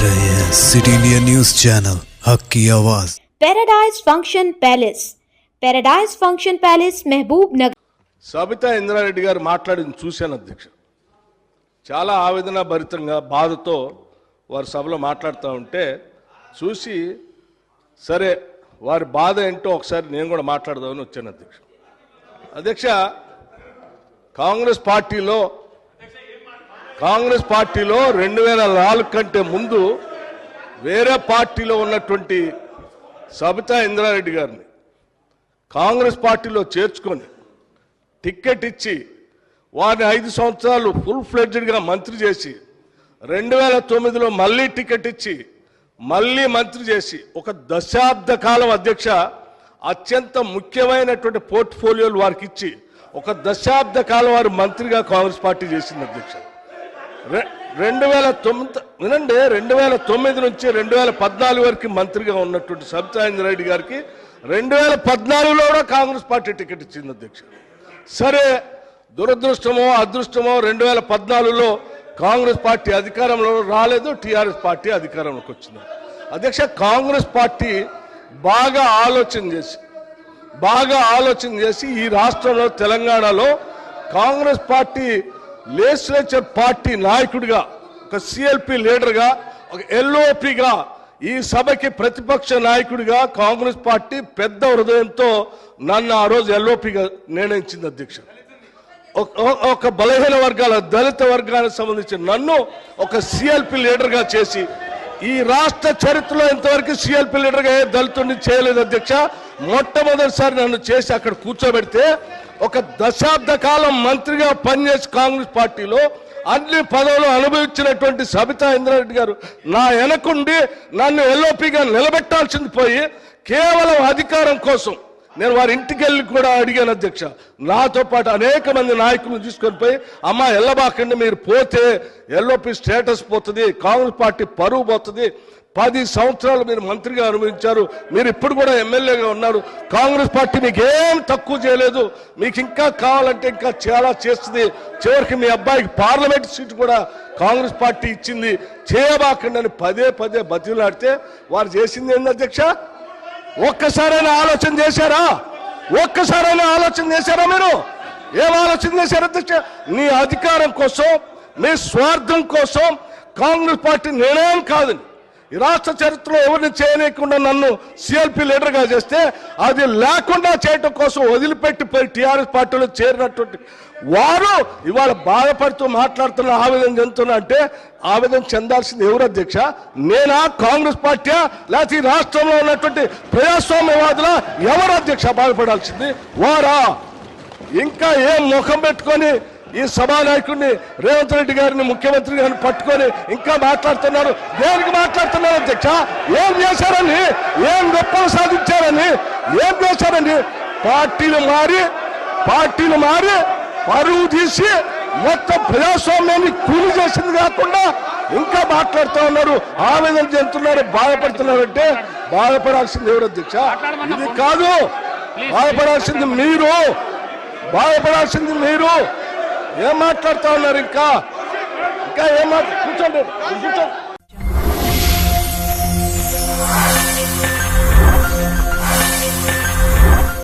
रहे हैं city India news channel हक की आवाज। पैराडाइज फंक्शन पैलेस महबूब नगर। సబితా ఇంద్రారెడ్డి గారు మాట్లాడింది చూశాను అధ్యక్ష. చాలా ఆవేదన భరితంగా బాధతో వారి సభలో మాట్లాడుతూ ఉంటే చూసి సరే వారి బాధ ఏంటో ఒకసారి నేను కూడా మాట్లాడదామని వచ్చాను అధ్యక్ష. అధ్యక్ష, కాంగ్రెస్ పార్టీలో 2004 కంటే ముందు వేరే పార్టీలో ఉన్నటువంటి సబితా ఇంద్రారెడ్డి గారిని కాంగ్రెస్ పార్టీలో చేర్చుకొని టికెట్ ఇచ్చి వారిని 5 సంవత్సరాలు ఫుల్ ఫ్లెడ్జ్డ్గా మంత్రి చేసి 2009లో మళ్ళీ టికెట్ ఇచ్చి మళ్ళీ మంత్రి చేసి ఒక దశాబ్ద కాలం అధ్యక్ష అత్యంత ముఖ్యమైనటువంటి పోర్ట్ఫోలియోలు వారికి ఇచ్చి ఒక దశాబ్ద కాలం వారు మంత్రిగా కాంగ్రెస్ పార్టీ చేసింది అధ్యక్ష. 2009 నుంచి 2014 వరకు మంత్రిగా ఉన్నటువంటి సబితా ఇంద్రారెడ్డి గారికి 2014లో కూడా కాంగ్రెస్ పార్టీ టికెట్ ఇచ్చింది అధ్యక్ష. సరే, దురదృష్టమో అదృష్టమో 2014లో కాంగ్రెస్ పార్టీ అధికారంలో రాలేదు, టీఆర్ఎస్ పార్టీ అధికారంలోకి వచ్చింది అధ్యక్ష. కాంగ్రెస్ పార్టీ బాగా ఆలోచన చేసి ఈ రాష్ట్రంలో తెలంగాణలో కాంగ్రెస్ పార్టీ లెజిస్లేచర్ పార్టీ నాయకుడిగా, ఒక సిఎల్పి లీడర్గా, ఒక ఎల్ఓపిగా, ఈ సభకి ప్రతిపక్ష నాయకుడిగా కాంగ్రెస్ పార్టీ పెద్ద హృదయంతో నన్ను ఆ రోజు ఎల్ఓపిగా నిర్ణయించింది అధ్యక్ష. ఒక బలహీన వర్గాల దళిత వర్గానికి సంబంధించిన నన్ను ఒక సిఎల్పి లీడర్గా చేసి ఈ రాష్ట్ర చరిత్రలో ఇంతవరకు సిఎల్పి లీడర్గా ఏ దళితుడిని చేయలేదు అధ్యక్ష. మొట్టమొదటిసారి నన్ను చేసి అక్కడ కూర్చోబెడితే ఒక దశాబ్ద కాలం మంత్రిగా పనిచేసి కాంగ్రెస్ పార్టీలో అన్ని పదవులు అనుభవించినటువంటి సబితా ఇంద్రారెడ్డి గారు నా వెనకుండి నన్ను ఎల్ఓపిగా నిలబెట్టాల్సింది పోయి కేవలం అధికారం కోసం నేను వారి ఇంటికి వెళ్ళి కూడా అడిగాను అధ్యక్ష. నాతో పాటు అనేక మంది నాయకులను తీసుకొని పోయి అమ్మ ఎల్లబాకండి, మీరు పోతే ఎల్ఓపి స్టేటస్ పోతుంది, కాంగ్రెస్ పార్టీ పరువు పోతుంది, 10 సంవత్సరాలు మీరు మంత్రిగా అనుభవించారు, మీరు ఇప్పుడు కూడా ఎమ్మెల్యేగా ఉన్నారు, కాంగ్రెస్ పార్టీ మీకు ఏం తక్కువ చేయలేదు, మీకు ఇంకా కావాలంటే ఇంకా చాలా చేస్తుంది, చివరికి మీ అబ్బాయికి పార్లమెంట్ సీటు కూడా కాంగ్రెస్ పార్టీ ఇచ్చింది, చేయబాకండి అని పదే బతిలాడితే వారు చేసింది ఏంది అధ్యక్ష? ఒక్కసారైనా ఆలోచన చేశారా? మీరు ఏం ఆలోచన చేశారు అధ్యక్ష? నీ అధికారం కోసం, మీ స్వార్థం కోసం కాంగ్రెస్ పార్టీ నిర్ణయం కాదని ఈ రాష్ట్ర చరిత్రలో ఎవరిని చేయలేకుండా నన్ను సిఎల్పి లీడర్గా చేస్తే అది లేకుండా చేయటం కోసం వదిలిపెట్టి పోయి టీఆర్ఎస్ పార్టీలో చేరినటువంటి వారు ఇవాళ బాధపడుతూ మాట్లాడుతున్న ఆవేదన చెందుతున్నా అంటే ఆవేదన చెందాల్సింది ఎవరు అధ్యక్ష? నేనా, కాంగ్రెస్ పార్టీ, లేకపోతే ఈ రాష్ట్రంలో ఉన్నటువంటి ప్రజాస్వామ్యవాదుల? ఎవరు అధ్యక్ష బాధపడాల్సింది? వారా? ఇంకా ఏం ముఖం పెట్టుకొని ఈ సభానాయకుడిని రేవంత్ రెడ్డి గారిని, ముఖ్యమంత్రి గారిని పట్టుకొని ఇంకా మాట్లాడుతున్నారు? దేనికి మాట్లాడుతున్నారు అధ్యక్ష? ఏం చేశారని, ఏం గొప్పలు సాధించారని, ఏం చేశారని? పార్టీలు మారి పరువు తీసి మొత్తం ప్రజాస్వామ్యాన్ని కూలి చేసింది కాకుండా ఇంకా మాట్లాడుతూ ఉన్నారు, ఆవేదన చెందుతున్నారు, బాధపడుతున్నారు. అంటే బాధపడాల్సింది ఎవరు అధ్యక్ష? ఇది కాదు, బాధపడాల్సింది మీరు. ఏం మాట్లాడుతూ ఉన్నారు? ఇంకా ఏం కూర్చోండి.